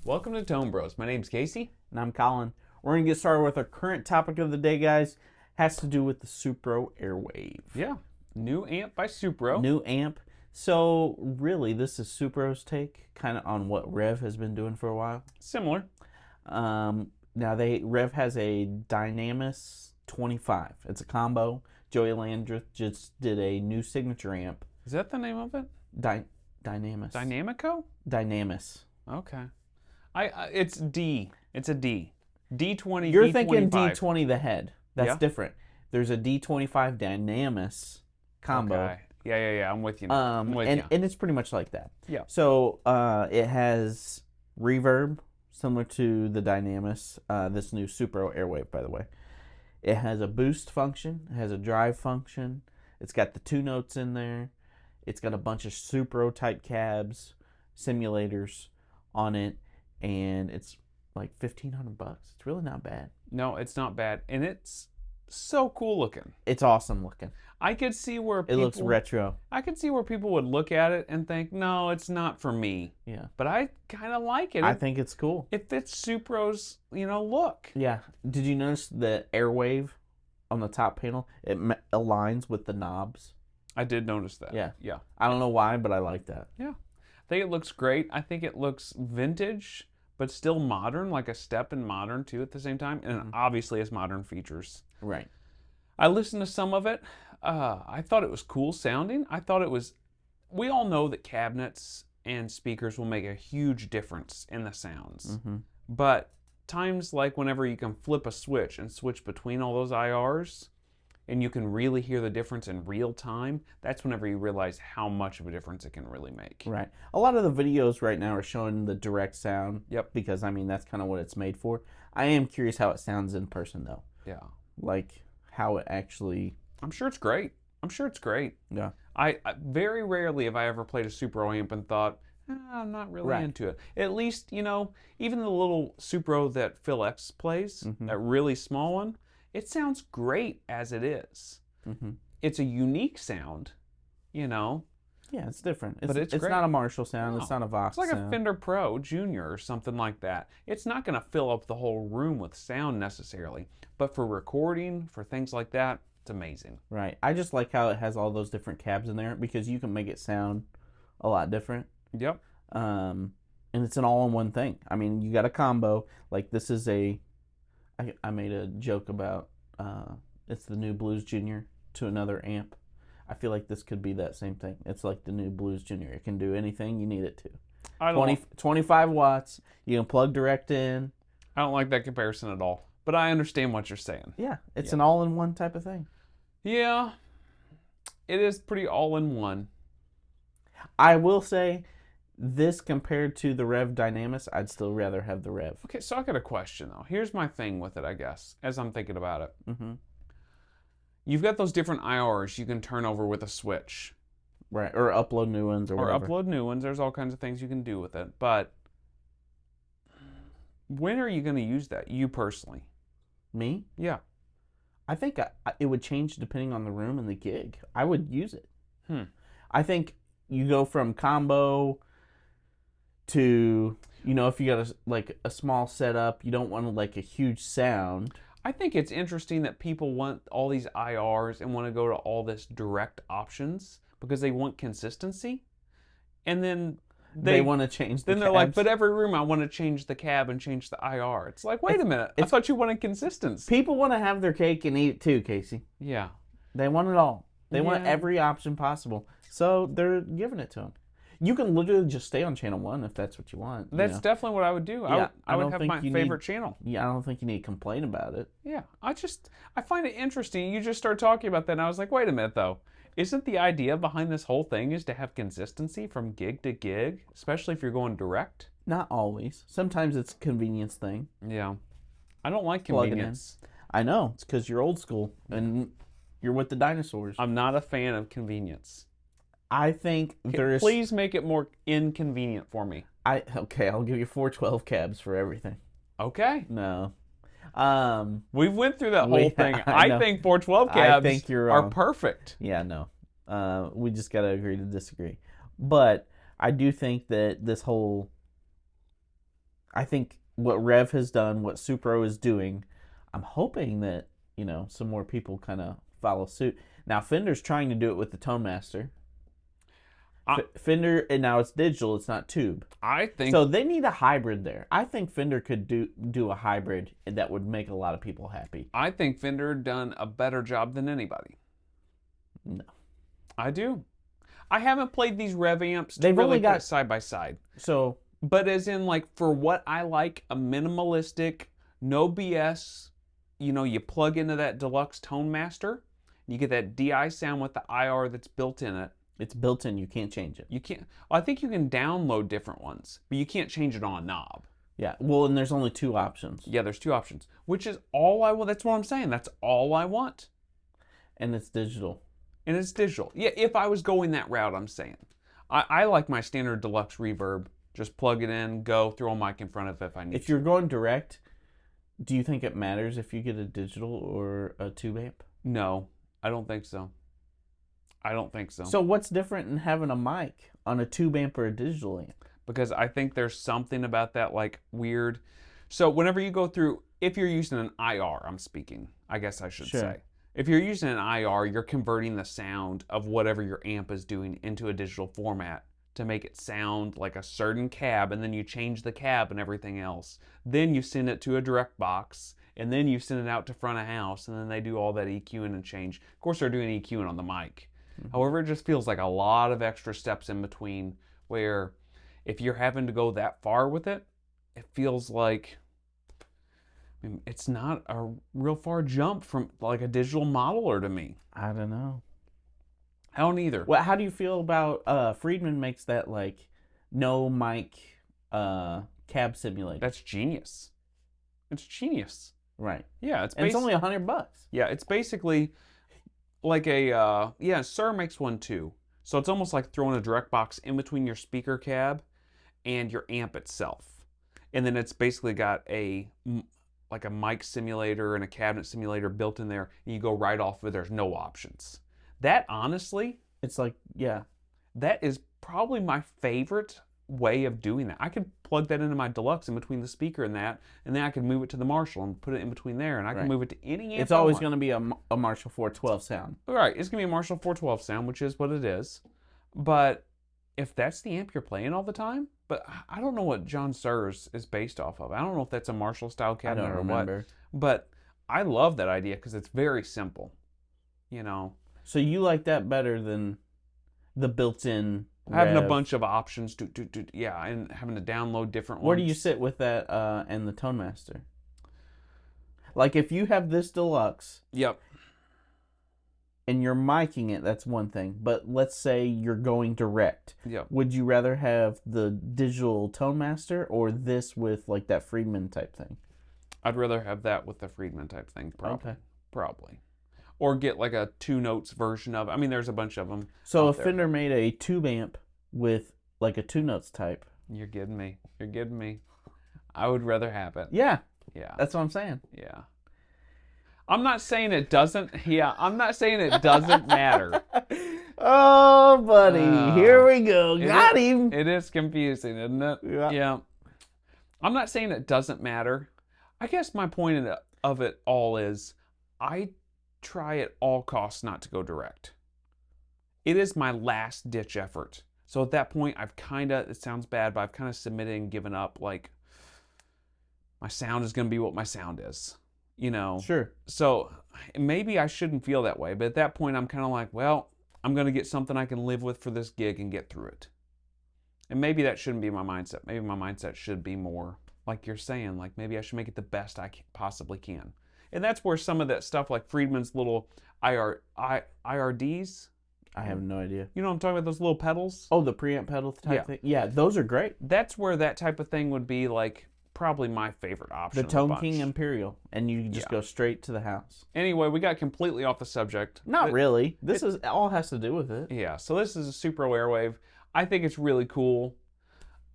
Welcome to Tone Bros. My name's Casey. And I'm Colin. We're going to get started with our current topic of the day, guys. Has to do with the Supro Airwave. Yeah, new amp by Supro. New amp. So, really, this is Supro's take kind of on what Rev has been doing for a while. Similar. Now, Rev has a Dynamis 25. It's a combo. Joey Landreth just did a new signature amp. Is that the name of it? Dynamis. Dynamico? Dynamis. Okay. It's D. It's a D. D20, You're D25. thinking D20 the head. That's Yeah. different. There's a D25 Dynamis combo. Okay. Yeah. I'm with you now. I'm with you. And it's pretty much like that. Yeah. So it has reverb similar to the Dynamis, this new Supro Airwave, by the way. It has a boost function. It has a drive function. It's got the 2 notes in there. It's got a bunch of Supro type cabs, simulators on it, and it's like $1,500. It's really not bad. No, it's not bad. And it's so cool looking. It's awesome looking. I could see where It looks retro. I could see where people would look at it and think, no, it's not for me. Yeah. But I kind of like it. I think it's cool. It fits Supro's, look. Yeah. Did you notice the Airwave on the top panel? It aligns with the knobs. I did notice that. Yeah. Yeah. I don't know why, but I like that. Yeah. I think it looks great. I think it looks vintage, but still modern, like a step in modern too at the same time. And it obviously has modern features. Right. I listened to some of it. I thought it was cool sounding. I thought it was, we all know that cabinets and speakers will make a huge difference in the sounds. Mm-hmm. But times like whenever you can flip a switch and switch between all those IRs, and you can really hear the difference in real time, that's whenever you realize how much of a difference it can really make. Right. A lot of the videos right now are showing the direct sound. Yep. Because, that's kind of what it's made for. I am curious how it sounds in person, though. Yeah. Like, how it actually... I'm sure it's great. Yeah. I very rarely have I ever played a Supro amp and thought, I'm not really into it. At least, even the little Supro that Phil X plays, that really small one, it sounds great as it is. Mm-hmm. It's a unique sound, Yeah, it's different. But it's great. not a Marshall sound. No. It's not a Vox sound. It's like a Fender Pro Junior or something like that. It's not going to fill up the whole room with sound necessarily. But for recording, for things like that, it's amazing. Right. I just like how it has all those different cabs in there because you can make it sound a lot different. Yep. And it's an all-in-one thing. You got a combo. Like this is I made a joke about it's the new Blues Junior to another amp. I feel like this could be that same thing. It's like the new Blues Junior. It can do anything you need it to. 25 watts. You can plug direct in. I don't like that comparison at all. But I understand what you're saying. Yeah, it's an all-in-one type of thing. Yeah, it is pretty all-in-one. I will say, this compared to the Rev Dynamis, I'd still rather have the Rev. Okay, so I got a question, though. Here's my thing with it, I guess, as I'm thinking about it. Mm-hmm. You've got those different IRs you can turn over with a switch. Right, or upload new ones or whatever. Or upload new ones. There's all kinds of things you can do with it. But when are you going to use that, you personally? Me? Yeah. I think it would change depending on the room and the gig. I would use it. I think you go from combo to, if you got a small setup, you don't want a huge sound. I think it's interesting that people want all these IRs and want to go to all this direct options because they want consistency. And then they want to change the Then they're cabs. like, but every room I want to change the cab and change the IR. It's like, wait a minute. I thought you wanted consistency. People want to have their cake and eat it too, Casey. Yeah. They want it all. They want every option possible. So they're giving it to them. You can literally just stay on channel 1 if that's what you want. That's definitely what I would do. Yeah, I would have my favorite channel. Yeah, I don't think you need to complain about it. Yeah. I find it interesting. You just start talking about that and I was like, wait a minute though. Isn't the idea behind this whole thing is to have consistency from gig to gig, especially if you're going direct? Not always. Sometimes it's a convenience thing. Yeah. I don't like convenience. I know. It's because you're old school and you're with the dinosaurs. I'm not a fan of convenience. I think there's... Please make it more inconvenient for me. Okay, I'll give you 412 cabs for everything. Okay. No. We went through that whole thing. I think 412 cabs are perfect. Yeah, no. We just got to agree to disagree. But I do think that this whole... I think what Rev has done, what Supro is doing, I'm hoping that, some more people kind of follow suit. Now, Fender's trying to do it with the Tone Master. Fender, and now it's digital, it's not tube. I think so. They need a hybrid there. I think Fender could do a hybrid that would make a lot of people happy. I think Fender done a better job than anybody. No, I do. I haven't played these Rev amps. They've really only got side by side. So, but as in like for what I like, a minimalistic, no BS. You plug into that deluxe Tone Master, you get that DI sound with the IR that's built in it. It's built in. You can't change it. You can't. I think you can download different ones, but you can't change it on a knob. Yeah. Well, and there's only 2 options. Yeah, there's 2 options, which is all I want. That's what I'm saying. That's all I want. And it's digital. And it's digital. Yeah, if I was going that route, I'm saying. I like my standard deluxe reverb. Just plug it in, go, throw a mic in front of it if I need If you're going direct, do you think it matters if you get a digital or a tube amp? No, I don't think so. I don't think so. So what's different in having a mic on a tube amp or a digital amp? Because I think there's something about that like weird. So whenever you go through, if you're using an IR, I'm speaking, I guess I should say. If you're using an IR, you're converting the sound of whatever your amp is doing into a digital format to make it sound like a certain cab, and then you change the cab and everything else. Then you send it to a direct box, and then you send it out to front of house, and then they do all that EQing and change. Of course, they're doing EQing on the mic. However, it just feels like a lot of extra steps in between where if you're having to go that far with it, it feels like it's not a real far jump from like a digital modeler to me. I don't know. I don't either. Well, how do you feel about Friedman makes that like no mic cab simulator? That's genius. It's genius. Right. Yeah, it's only $100. Yeah, it's basically like a Sir makes one too. So it's almost like throwing a direct box in between your speaker cab and your amp itself. And then it's basically got a mic simulator and a cabinet simulator built in there, and you go right off of it. There's no options. That honestly, it's like, yeah, that is probably my favorite way of doing that. I could plug that into my deluxe in between the speaker and that, and then I could move it to the Marshall and put it in between there, and I can move it to any amp. It's always going to be a Marshall 412 sound. Right, it's going to be a Marshall 412 sound, which is what it is. But if that's the amp you're playing all the time, but I don't know what John Suhr's is based off of. I don't know if that's a Marshall style cabinet or what. But I love that idea because it's very simple, So you like that better than the built-in having a bunch of options and having to download different ones. Where do you sit with that and the Tone Master? Like if you have this deluxe, yep, and you're miking it, that's one thing. But let's say you're going direct. Yep. Would you rather have the digital Tone Master or this with like that Friedman type thing? I'd rather have that with the Friedman type thing, probably. Okay. Probably. Or get like a 2 notes version of it. I mean, there's a bunch of them. So if Fender made a tube amp with like a 2 notes type. You're kidding me. You're kidding me. I would rather have it. Yeah. Yeah. That's what I'm saying. Yeah. I'm not saying it doesn't. Yeah, I'm not saying it doesn't matter. Oh, buddy. Here we go. Got him. It is confusing, isn't it? Yeah. I'm not saying it doesn't matter. I guess my point of it all is I try at all costs not to go direct. It is my last ditch effort. So at that point, it sounds bad, but I've kind of submitted and given up. Like, my sound is going to be what my sound is. Sure. So maybe I shouldn't feel that way, but at that point I'm kind of like, well, I'm going to get something I can live with for this gig and get through it. And maybe that shouldn't be my mindset. Maybe my mindset should be more like you're saying, like maybe I should make it the best I possibly can. And that's where some of that stuff like Friedman's little IRDs. I have no idea. You know what I'm talking about, those little pedals? Oh, the preamp pedal type thing? Yeah, those are great. That's where that type of thing would be like probably my favorite option. The Tone King Imperial, and you just go straight to the house. Anyway, we got completely off the subject. Not really. This all has to do with it. Yeah, so this is a Supro Airwave. I think it's really cool.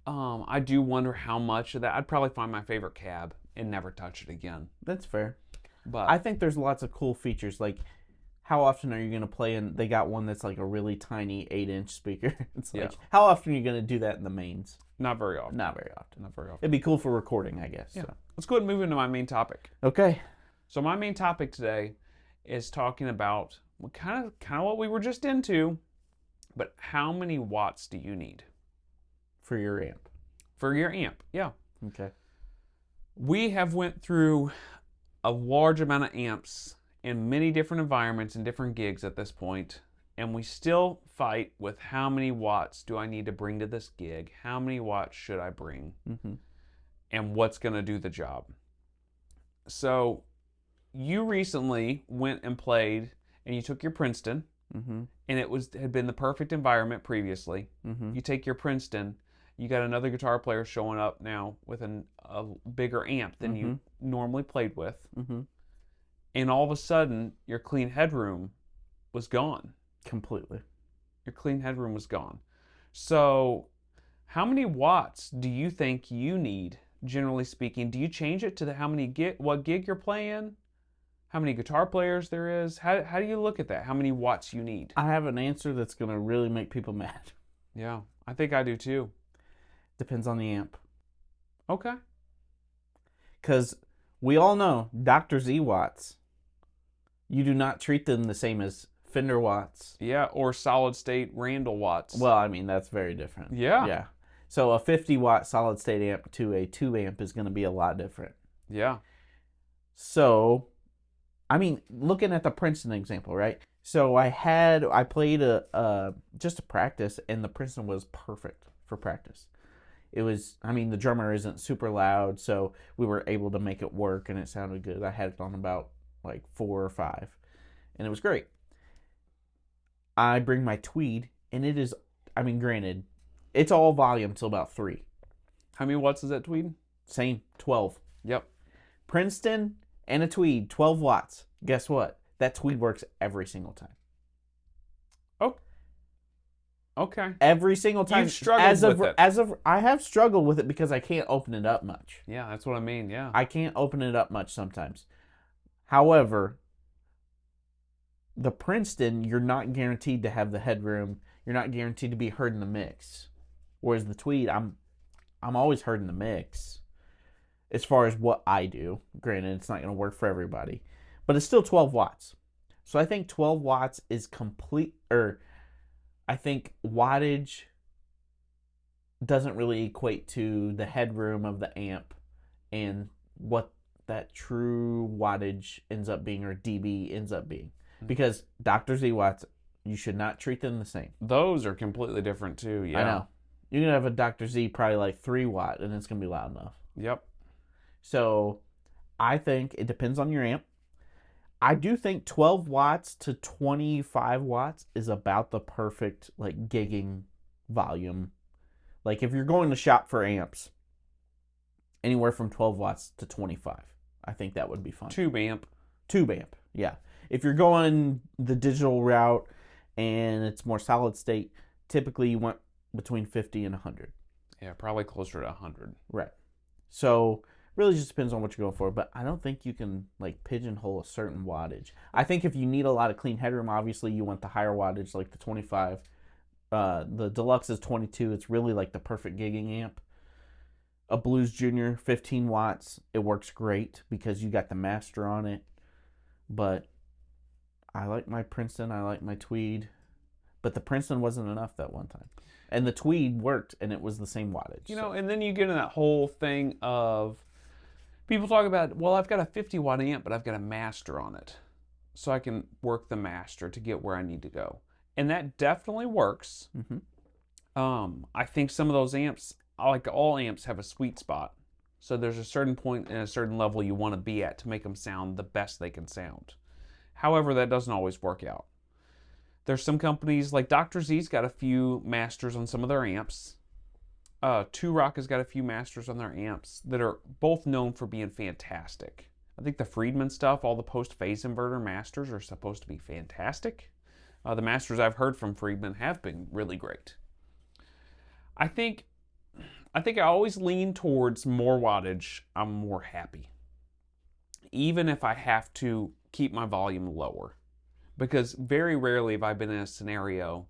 I do wonder how much of that. I'd probably find my favorite cab and never touch it again. That's fair. But I think there's lots of cool features. Like, how often are you going to play in? They got one that's like a really tiny 8-inch speaker. It's like, Yeah. how often are you going to do that in the mains? Not very often. Not very often. Not very often. It'd be cool for recording, I guess. Yeah. So. Let's go ahead and move into my main topic. Okay. So my main topic today is talking about kind of what we were just into, but how many watts do you need For your amp. for your amp? Yeah. Okay. We have went through a large amount of amps in many different environments and different gigs at this point, and we still fight with how many watts do I need to bring to this gig? How many watts should I bring? Mm-hmm. And what's going to do the job? So you recently went and played, and you took your Princeton, Mm-hmm. and had been the perfect environment previously. Mm-hmm. You take your Princeton, you got another guitar player showing up now with a bigger amp than you normally played with, Mm-hmm. and all of a sudden your clean headroom was gone. Completely. Your clean headroom was gone. So how many watts do you think you need, generally speaking? Do you change it to what gig you're playing? How many guitar players there is? How do you look at that? How many watts you need? I have an answer that's going to really make people mad. Yeah, I think I do too. Depends on the amp. Okay. Because we all know Dr. Z watts, you do not treat them the same as Fender watts. Yeah, or solid state Randall watts. Well, I mean, that's very different. Yeah. Yeah. So a 50-watt solid state amp to a 2 amp is going to be a lot different. Yeah. So, I mean, looking at the Princeton example, right? So I played just a practice, and the Princeton was perfect for practice. It was, I mean, the drummer isn't super loud, so we were able to make it work, and it sounded good. I had it on about like 4 or 5, and it was great. I bring my Tweed, and it is, I mean, granted, it's all volume till about 3. How many watts is that Tweed? Same, 12. Yep. Princeton and a Tweed, 12 watts. Guess what? That Tweed works every single time. Oh. Okay. Every single time. You've struggled with it. I have struggled with it because I can't open it up much. Yeah, that's what I mean. Yeah. I can't open it up much sometimes. However, the Princeton, you're not guaranteed to have the headroom. You're not guaranteed to be heard in the mix. Whereas the Tweed, I'm always heard in the mix. As far as what I do. Granted, it's not going to work for everybody. But it's still 12 watts. So I think 12 watts is I think wattage doesn't really equate to the headroom of the amp and what that true wattage ends up being, or dB ends up being. Because Dr. Z watts, you should not treat them the same. Those are completely different too. Yeah. I know. You're going to have a Dr. Z probably like 3 watt, and it's going to be loud enough. Yep. So I think it depends on your amp. I do think 12 watts to 25 watts is about the perfect like gigging volume. Like if you're going to shop for amps, anywhere from 12 watts to 25. I think that would be fine. Tube amp. Tube amp, yeah. If you're going the digital route and it's more solid state, typically you want between 50 and 100. Yeah, probably closer to 100. Right. So really just depends on what you're going for, but I don't think you can like pigeonhole a certain wattage. I think if you need a lot of clean headroom, obviously you want the higher wattage, like the 25. The Deluxe is 22. It's really like the perfect gigging amp. A Blues Junior, 15 watts. It works great because you got the master on it. But I like my Princeton. I like my Tweed. But the Princeton wasn't enough that one time. And the Tweed worked, and it was the same wattage. You know, and then you get in that whole thing of people talk about, well, I've got a 50-watt amp, but I've got a master on it. So I can work the master to get where I need to go. And that definitely works. Mm-hmm. I think some of those amps, like all amps, have a sweet spot. So there's a certain point and a certain level you want to be at to make them sound the best they can sound. However, that doesn't always work out. There's some companies, like Dr. Z's got a few masters on some of their amps. Two Rock has got a few masters on their amps that are both known for being fantastic. I think the Friedman stuff, all the post-phase inverter masters are supposed to be fantastic. The masters I've heard from Friedman have been really great. I think I always lean towards more wattage. I'm more happy. Even if I have to keep my volume lower. Because very rarely have I been in a scenario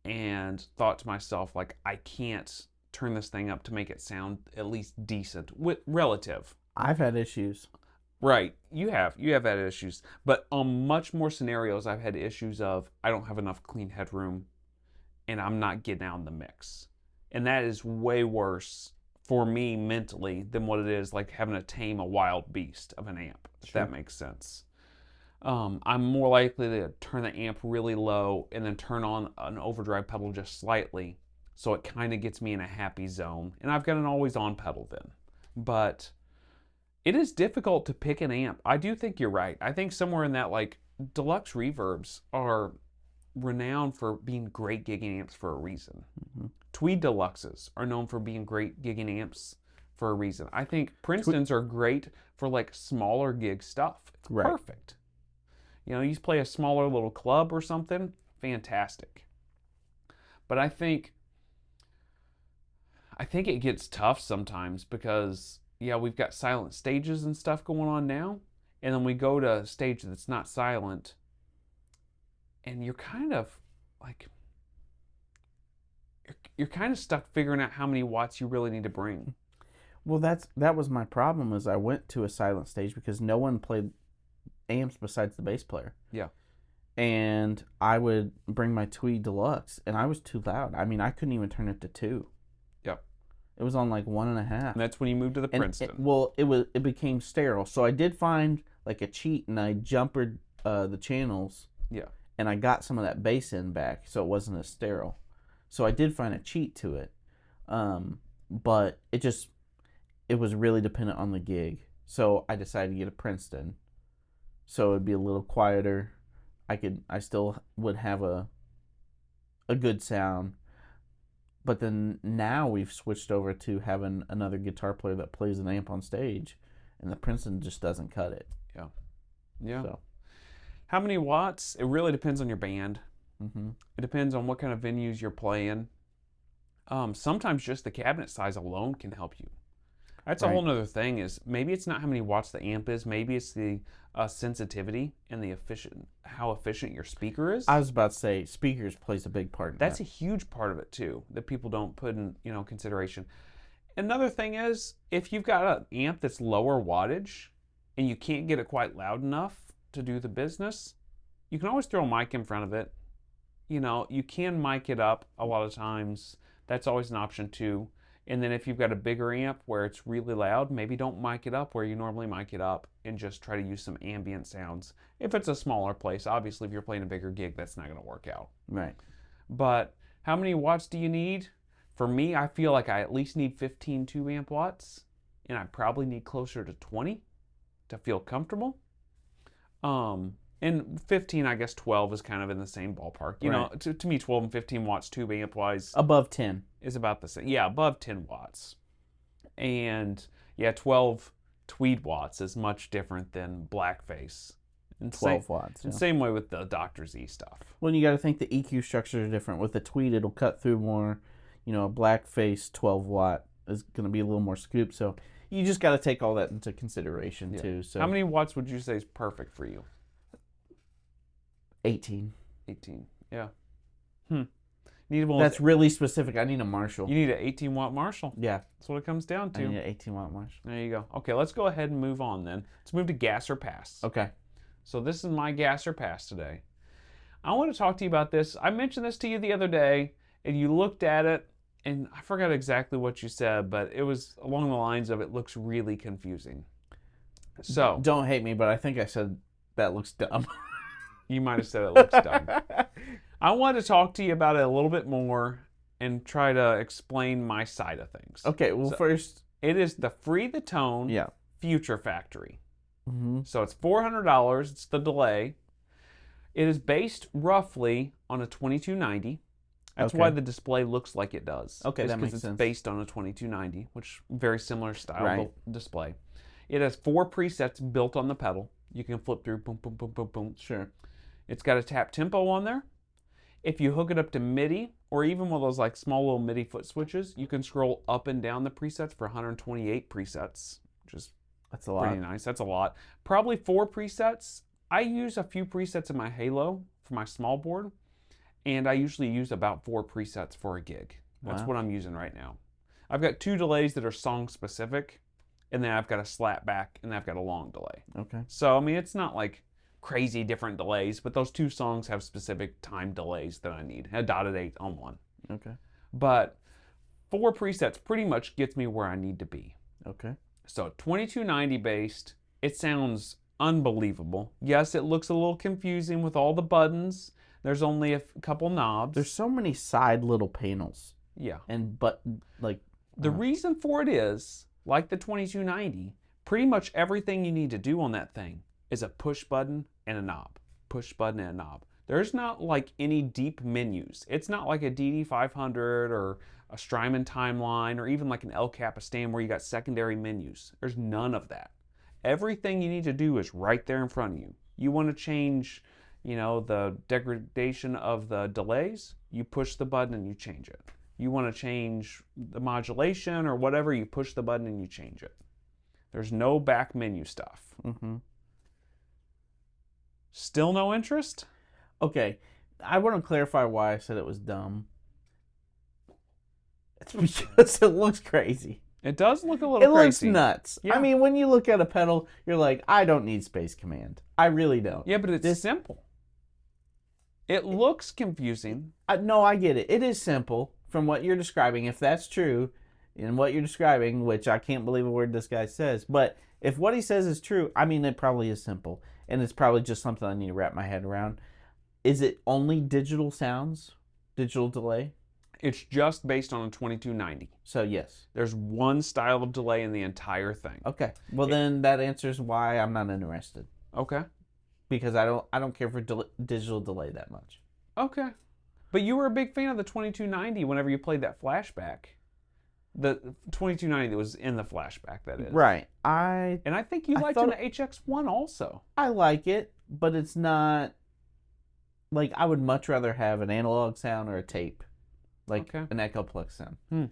and thought to myself, like, I can't turn this thing up to make it sound at least decent, relative. I've had issues. Right, you have had issues, but on much more scenarios, I've had issues of I don't have enough clean headroom, and I'm not getting out in the mix, and that is way worse for me mentally than what it is like having to tame a wild beast of an amp. If that makes sense. I'm more likely to turn the amp really low and then turn on an overdrive pedal just slightly, so it kind of gets me in a happy zone, and I've got an always on pedal then, but. It is difficult to pick an amp. I do think you're right. I think somewhere in that, like, deluxe reverbs are renowned for being great gigging amps for a reason. Mm-hmm. Tweed Deluxes are known for being great gigging amps for a reason. I think Princeton's are great for, like, smaller gig stuff. It's perfect. You know, you play a smaller little club or something, fantastic. But I think it gets tough sometimes because... yeah, we've got silent stages and stuff going on now, and then we go to a stage that's not silent, and you're kind of like, you're kind of stuck figuring out how many watts you really need to bring. Well, that was my problem. Is I went to a silent stage because no one played amps besides the bass player. Yeah. And I would bring my Tweed Deluxe, and I was too loud. I mean, I couldn't even turn it to 2. It was on like 1.5. And that's when you moved to the Princeton. It became sterile. So I did find like a cheat, and I jumpered the channels. Yeah. And I got some of that bass in back, so it wasn't as sterile. So I did find a cheat to it, but it was really dependent on the gig. So I decided to get a Princeton, so it'd be a little quieter. I still would have a good sound. But then now we've switched over to having another guitar player that plays an amp on stage, and the Princeton just doesn't cut it. Yeah. Yeah. So. How many watts? It really depends on your band. Mm-hmm. It depends on what kind of venues you're playing. Sometimes just the cabinet size alone can help you. That's a whole nother thing is maybe it's not how many watts the amp is. Maybe it's the sensitivity and how efficient your speaker is. I was about to say speakers plays a big part in That's a huge part of it too that people don't put in consideration. Another thing is if you've got an amp that's lower wattage and you can't get it quite loud enough to do the business, you can always throw a mic in front of it. You know, you can mic it up a lot of times. That's always an option too. And then if you've got a bigger amp where it's really loud, maybe don't mic it up where you normally mic it up and just try to use some ambient sounds. If it's a smaller place, obviously if you're playing a bigger gig, that's not going to work out. Right. But how many watts do you need? For me, I feel like I at least need 15 2 amp watts, and I probably need closer to 20 to feel comfortable. And 15, I guess 12 is kind of in the same ballpark. You know, to me, 12 and 15 watts tube amp wise. Above 10. Is about the same. Yeah, above 10 watts. And yeah, 12 Tweed watts is much different than Blackface. And 12 watts. And same way with the Dr. Z stuff. Well, you got to think the EQ structures are different. With the Tweed, it'll cut through more. You know, a Blackface 12 watt is going to be a little more scoop. So you just got to take all that into consideration too. So how many watts would you say is perfect for you? 18. 18. Yeah. That's really specific. I need a Marshall. You need an 18 watt Marshall. Yeah. That's what it comes down to. I need an 18 watt Marshall. There you go. Okay, let's go ahead and move on then. Let's move to gas or pass. Okay. So this is my gas or pass today. I want to talk to you about this. I mentioned this to you the other day, and you looked at it, and I forgot exactly what you said, but it was along the lines of it looks really confusing. So don't hate me, but I think I said that looks dumb. You might have said it looks dumb. I want to talk to you about it a little bit more and try to explain my side of things. Okay, well, first... It is the Free the Tone Future Factory. Mm-hmm. So it's $400. It's the delay. It is based roughly on a 2290. That's why the display looks like it does. Okay, that makes sense. Because it's based on a 2290, which very similar style display. It has 4 presets built on the pedal. You can flip through, boom, boom, boom, boom, boom. Sure. It's got a tap tempo on there. If you hook it up to MIDI, or even one of those like small little MIDI foot switches, you can scroll up and down the presets for 128 presets, which is That's a lot. pretty nice. That's a lot. Probably 4 presets I use a few presets in my Halo for my small board, and I usually use about 4 presets for a gig. That's what I'm using right now. I've got 2 delays that are song specific, and then I've got a slap back, and then I've got a long delay. Okay. So, I mean, it's not like crazy different delays, but those 2 songs have specific time delays that I need. A dotted 8 on one. Okay. But 4 presets pretty much gets me where I need to be. Okay. So 2290 based, it sounds unbelievable. Yes, it looks a little confusing with all the buttons. There's only a couple knobs. There's so many side little panels. Yeah. And the reason for it is, like the 2290, pretty much everything you need to do on that thing is a push button and a knob. Push button and a knob. There's not like any deep menus. It's not like a DD500 or a Strymon timeline or even like an El Capistan where you got secondary menus. There's none of that. Everything you need to do is right there in front of you. You want to change, the degradation of the delays, you push the button and you change it. You want to change the modulation or whatever, you push the button and you change it. There's no back menu stuff. Mm-hmm. Still no interest? Okay, I want to clarify why I said it was dumb. It's because it looks crazy. It does look a little crazy. It looks nuts. Yeah. I mean, when you look at a pedal, you're like, I don't need Space Command. I really don't. Yeah, but it's simple. It looks confusing. No, I get it. It is simple from what you're describing. If that's true, in what you're describing, which I can't believe a word this guy says, but if what he says is true, I mean, it probably is simple. And it's probably just something I need to wrap my head around. Is it only digital sounds? Digital delay? It's just based on a 2290. So yes. There's one style of delay in the entire thing. Okay. Well, then that answers why I'm not interested. Okay. Because I don't care for digital delay that much. Okay. But you were a big fan of the 2290 whenever you played that flashback. The 2290 that was in the flashback, that is. Right. And I think you liked it in the HX1 also. I like it, but it's not... Like, I would much rather have an analog sound or a tape. Like an Echoplex sound.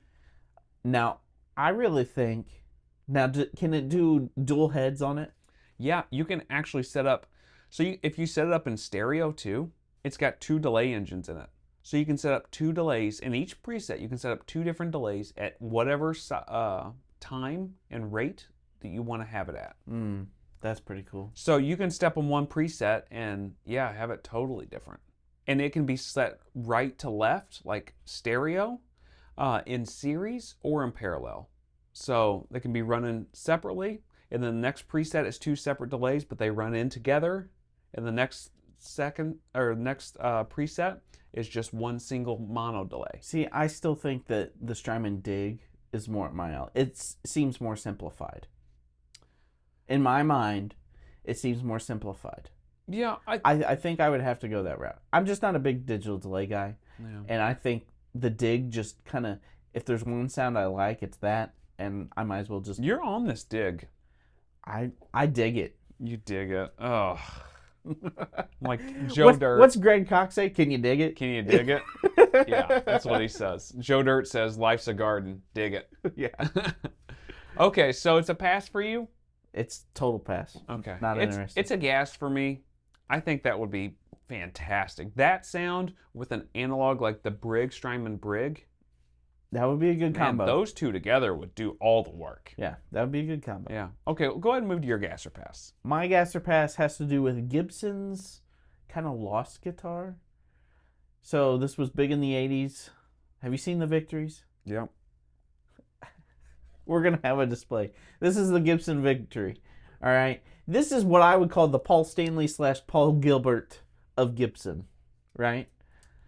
Now, I really think... Now, can it do dual heads on it? Yeah, you can actually set up... So if you set it up in stereo too, it's got 2 delay engines in it. So you can set up 2 delays. In each preset, you can set up 2 different delays at whatever time and rate that you want to have it at. That's pretty cool. So you can step on one preset and, have it totally different. And it can be set right to left, like stereo, in series or in parallel. So they can be running separately, and then the next preset is 2 separate delays, but they run in together. And the next preset is just one single mono delay. See, I still think that the Strymon Dig is more at my alley. It seems more simplified. In my mind, it seems more simplified. Yeah, I think I would have to go that route. I'm just not a big digital delay guy. Yeah. And I think the Dig just kind of, if there's one sound I like, it's that. And I might as well just... You're on this Dig. I dig it. You dig it. Oh. Like Joe Dirt. What's Greg Cox say? Can you dig it? Can you dig it? Yeah, that's what he says. Joe Dirt says, life's a garden. Dig it. Yeah. Okay, so it's a pass for you? It's total pass. Okay. Not interested. It's a gas for me. I think that would be fantastic. That sound with an analog like the Strymon Brig. That would be a good combo. Those 2 together would do all the work. Yeah, that would be a good combo. Yeah. Okay, well, go ahead and move to your gas or pass. My gas or pass has to do with Gibson's kind of lost guitar. So this was big in the 80s. Have you seen the Victories? Yep. We're going to have a display. This is the Gibson Victory. All right. This is what I would call the Paul Stanley / Paul Gilbert of Gibson. Right?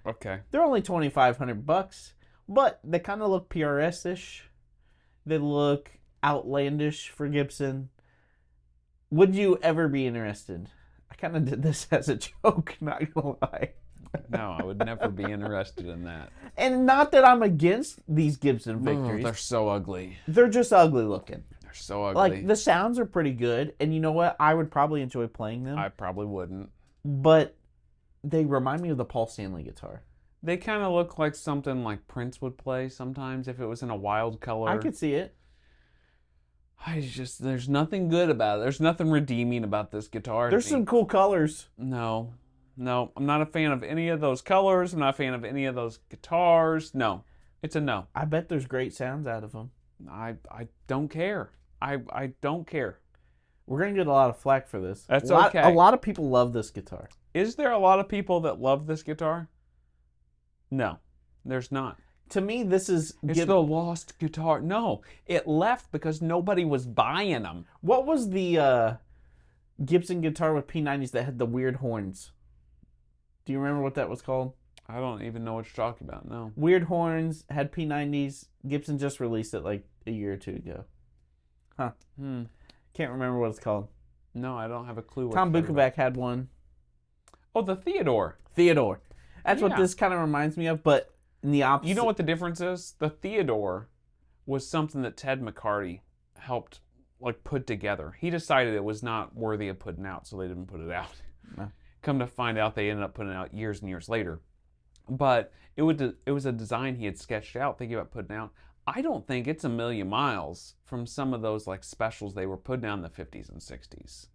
Okay. They're only $2,500, but they kind of look PRS-ish. They look outlandish for Gibson. Would you ever be interested? I kind of did this as a joke, not going to lie. No, I would never be interested in that. And not that I'm against these Gibson Victories. They're so ugly. They're just ugly looking. They're so ugly. Like, the sounds are pretty good, and you know what? I would probably enjoy playing them. I probably wouldn't. But they remind me of the Paul Stanley guitar. They kind of look like something like Prince would play sometimes if it was in a wild color. I could see it. There's nothing good about it. There's nothing redeeming about this guitar. There's some cool colors. No, I'm not a fan of any of those colors. I'm not a fan of any of those guitars. No, it's a no. I bet there's great sounds out of them. I don't care. I don't care. We're going to get a lot of flack for this. That's okay. A lot of people love this guitar. Is there a lot of people that love this guitar? No, there's not. To me, this is... It's the lost guitar. No, it left because nobody was buying them. What was the Gibson guitar with P90s that had the weird horns? Do you remember what that was called? I don't even know what you're talking about, no. Weird horns, had P90s. Gibson just released it like a year or two ago. Huh. Can't remember what it's called. No, I don't have a clue. Tom Bukovac had one. Oh, the Theodore. That's what this kind of reminds me of, but in the opposite. You know what the difference is? The Theodore was something that Ted McCarty helped put together. He decided it was not worthy of putting out, so they didn't put it out. No. Come to find out, they ended up putting it out years and years later. But it was a design he had sketched out, thinking about putting out. I don't think it's a million miles from some of those specials they were putting out in the 50s and 60s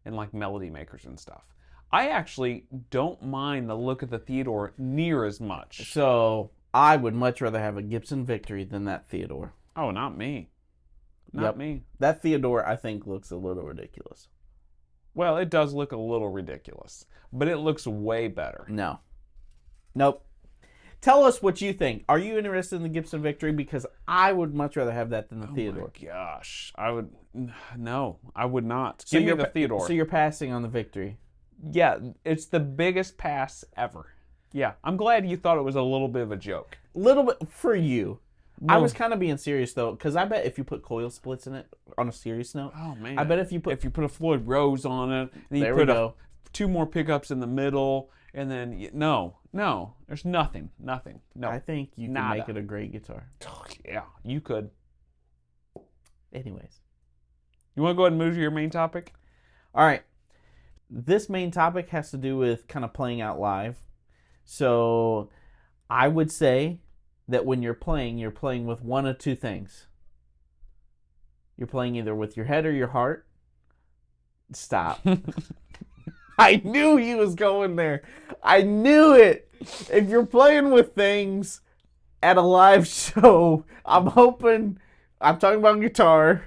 and melody makers and stuff. I actually don't mind the look of the Theodore near as much. So I would much rather have a Gibson Victory than that Theodore. Oh, not me. Not me. That Theodore, I think, looks a little ridiculous. Well, it does look a little ridiculous, but it looks way better. No. Nope. Tell us what you think. Are you interested in the Gibson Victory? Because I would much rather have that than the Theodore. Oh my gosh. I would not. Give me the Theodore. So you're passing on the Victory? Yeah, it's the biggest pass ever. Yeah, I'm glad you thought it was a little bit of a joke. A little bit for you. I was kind of being serious though, because I bet if you put coil splits in it, on a serious note, oh man, I bet if you put a Floyd Rose on it, and you put two more pickups in the middle, and then no, there's nothing. No, I think you can make it a great guitar. Yeah, you could. Anyways, you want to go ahead and move to your main topic? All right. This main topic has to do with kind of playing out live. So I would say that when you're playing with one of two things. You're playing either with your head or your heart. Stop. I knew he was going there. I knew it. If you're playing with things at a live show, I'm talking about guitar.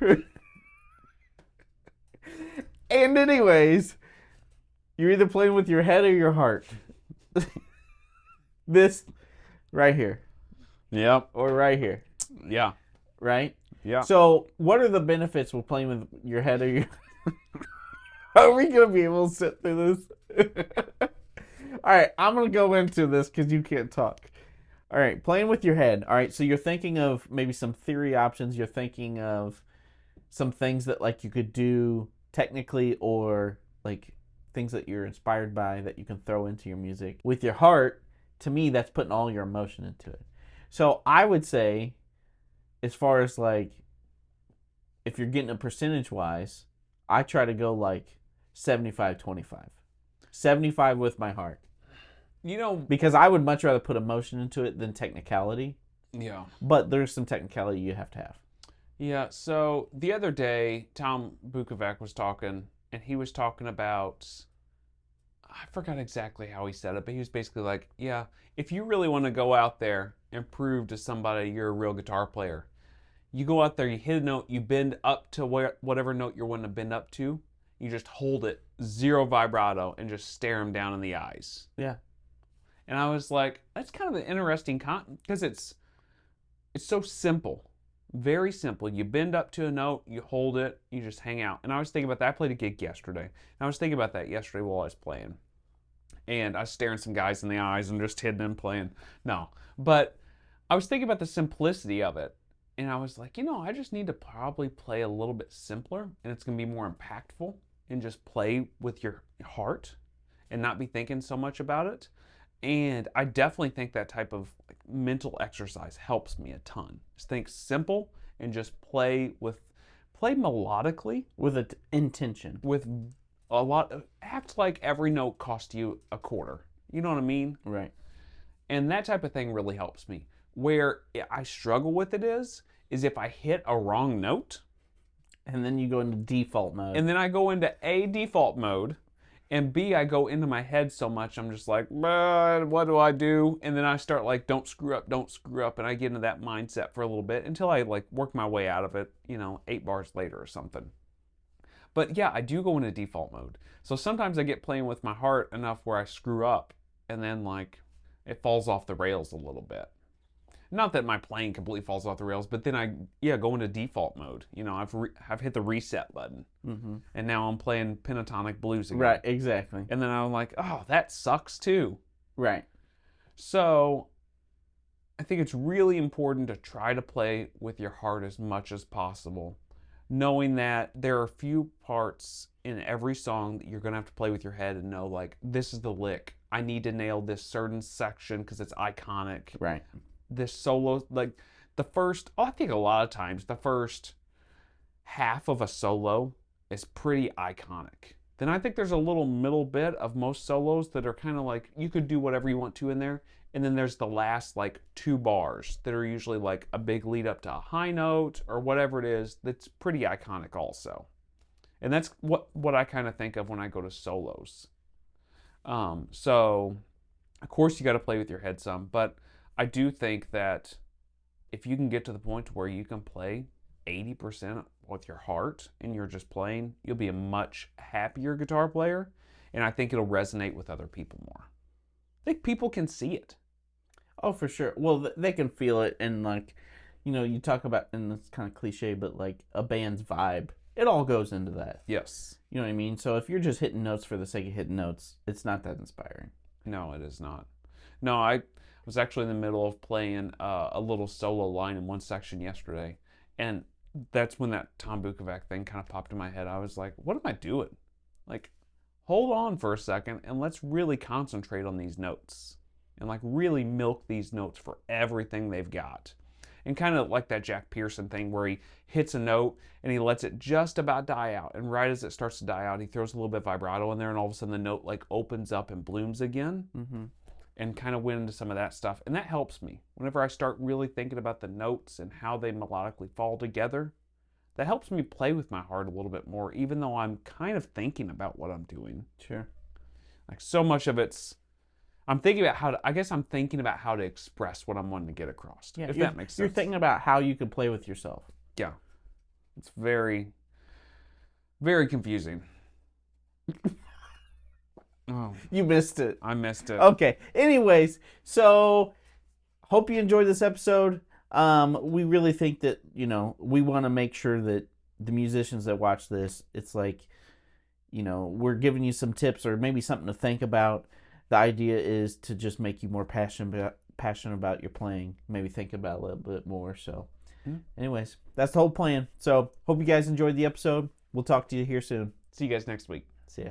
And anyways, you're either playing with your head or your heart. This right here. Yep. Or right here. Yeah. Right? Yeah. So what are the benefits with playing with your head or your... Are we going to be able to sit through this? All right, I'm going to go into this because you can't talk. All right, playing with your head. All right, so you're thinking of maybe some theory options. You're thinking of some things that you could do technically, or things that you're inspired by that you can throw into your music. With your heart, to me, that's putting all your emotion into it. So I would say, as far as if you're getting a percentage-wise, I try to go 75-25. 75 with my heart. Because I would much rather put emotion into it than technicality. Yeah. But there's some technicality you have to have. Yeah, so the other day, Tom Bukovac was talking, and he was talking about, I forgot exactly how he said it, but he was basically yeah, if you really want to go out there and prove to somebody you're a real guitar player, you go out there, you hit a note, you bend up to whatever note you're wanting to bend up to, you just hold it, zero vibrato, and just stare them down in the eyes. Yeah. And I was like, that's kind of an interesting because it's so simple. Very simple. You bend up to a note, you hold it, you just hang out. And I was thinking about that. I played a gig yesterday. And I was thinking about that yesterday while I was playing. And I was staring some guys in the eyes and just hitting them playing. No. But I was thinking about the simplicity of it. And I was like, I just need to probably play a little bit simpler. And it's going to be more impactful. And just play with your heart. And not be thinking so much about it. And I definitely think that type of mental exercise helps me a ton. Just think simple and just play melodically. With an intention. With a lot act like every note cost you a quarter. You know what I mean? Right. And that type of thing really helps me. Where I struggle with it is if I hit a wrong note, And then you go into default mode. And then I go into A, default mode, and B, I go into my head so much, I'm just like, what do I do? And then I start like, don't screw up, and I get into that mindset for a little bit until I like work my way out of it, 8 bars later or something. But yeah, I do go into default mode. So sometimes I get playing with my heart enough where I screw up, and then like it falls off the rails a little bit. Not that my playing completely falls off the rails, but then I go into default mode. I've hit the reset button, and now I'm playing pentatonic blues again. Right, exactly. And then I'm like, oh, that sucks too. Right. So I think it's really important to try to play with your heart as much as possible, knowing that there are a few parts in every song that you're going to have to play with your head and know, like, this is the lick. I need to nail this certain section because it's iconic. Right. This solo, like I think a lot of times the first half of a solo is pretty iconic. Then I think there's a little middle bit of most solos that are kind of like, you could do whatever you want to in there. And then there's the last like 2 bars that are usually like a big lead up to a high note or whatever it is that's pretty iconic also. And that's what I kind of think of when I go to solos. So of course you got to play with your head some, but I do think that if you can get to the point where you can play 80% with your heart and you're just playing, you'll be a much happier guitar player, and I think it'll resonate with other people more. I think people can see it. Oh, for sure. Well, they can feel it, and like, you talk about, and it's kind of cliche, but like a band's vibe, it all goes into that. Yes. You know what I mean? So if you're just hitting notes for the sake of hitting notes, it's not that inspiring. No, it is not. No, I was actually in the middle of playing a little solo line in one section yesterday, and that's when that Tom Bukovac thing kind of popped in my head. I was like, what am I doing? Like, hold on for a second and let's really concentrate on these notes and like really milk these notes for everything they've got. And kind of like that Jack Pearson thing where he hits a note and he lets it just about die out, and right as it starts to die out, he throws a little bit of vibrato in there, and all of a sudden the note like opens up and blooms again. And kind of went into some of that stuff. And that helps me. Whenever I start really thinking about the notes and how they melodically fall together, that helps me play with my heart a little bit more, even though I'm kind of thinking about what I'm doing. Sure. Like so much of it's, I'm thinking about how to express what I'm wanting to get across. Yeah, if that makes sense. You're thinking about how you can play with yourself. Yeah. It's very, very confusing. Oh, you missed it. I missed it. Okay. Anyways, so hope you enjoyed this episode. We really think that, we want to make sure that the musicians that watch this, it's like, we're giving you some tips or maybe something to think about. The idea is to just make you more passionate about your playing. Maybe think about it a little bit more. So anyways, that's the whole plan. So hope you guys enjoyed the episode. We'll talk to you here soon. See you guys next week. See ya.